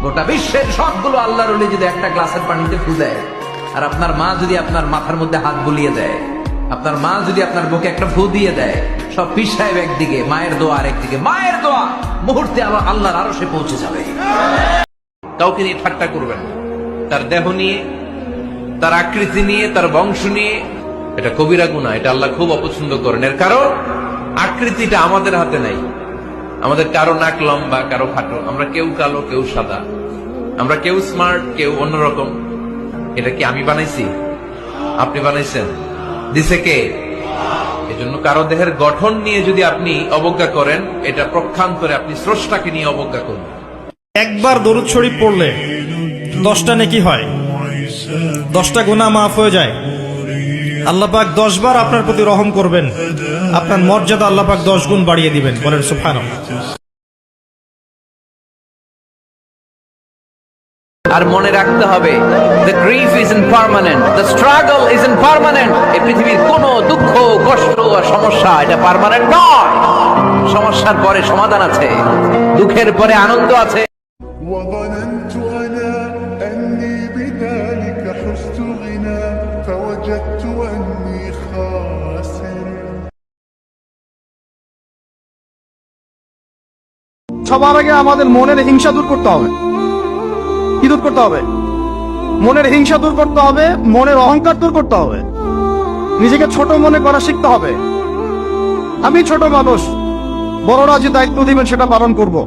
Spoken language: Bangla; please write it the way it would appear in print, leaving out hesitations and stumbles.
গোটা বিশ্বের সবগুলো আল্লাহর ওলি যদি একটা গ্লাসের পানিতে ফু দেয়, আর আপনার মা যদি আপনার মাথার মধ্যে হাত বুলিয়ে দেয়, আপনার মা যদি আপনার বুকে একটা ফু দিয়ে দেয়, সব পীর সাহেব একদিকে, মায়ের দোয়া আরেকদিকে, মায়ের দোয়া মুহূর্তে আবার আল্লাহর আরশে পৌঁছে যাবে। কাউকে নিয়ে ঠাট্টা করবেন না, তার দেহ নিয়ে, তার আকৃতি নিয়ে, তার বংশ নিয়ে। এটা কবিরা গুনাহ, এটা আল্লাহ খুব অপছন্দ করেন। এর কারণ আকৃতিটা আমাদের হাতে নাই। আমাদের কারো নাক লম্বা, কারো খাটো, আমরা কেউ কালো, কেউ সাদা, আমরা কেউ স্মার্ট, কেউ অন্যরকম। এটা কি আমি বানাইছি? আপনি বানাইছেন? দিছে কে? এজন্য কারো দেহের গঠন নিয়ে যদি আপনি অবজ্ঞা করেন, এটা প্রক্ষান্তরে আপনি স্রষ্টাকে নিয়ে অবজ্ঞা করবেন। একবার দরুদ শরীফ পড়লে 10টা নেকি হয়, 10টা গুনাহ মাফ হয়ে যায়। আল্লাহ পাক 10 বার আপনার প্রতি রহম করবেন, আপনার মর্যাদা আল্লাহ পাক 10 গুণ বাড়িয়ে দিবেন। বলেন সুবহানাল্লাহ। আর মনে রাখতে হবে, the grief isn't permanent, the struggle isn't permanent. এই পৃথিবীর কোনো দুঃখ, কষ্ট আর সমস্যা এটা পার্মানেন্ট নয়। সমস্যার পরে সমাধান আছে, দুঃখের পরে আনন্দ আছে। وظننت أنا أني بذلك حزت غنى فوجدت أني خاسر। সবার আগে আমাদের মনের হিংসা দূর করতে হবে। কি দূর করতে হবে? মনের হিংসা দূর করতে হবে, মনের অহংকার দূর করতে হবে, নিজেকে ছোট মনে করা শিখতে হবে। আমি ছোট মানুষ, বড়রা যে দায়িত্ব দিবেন সেটা পালন করব।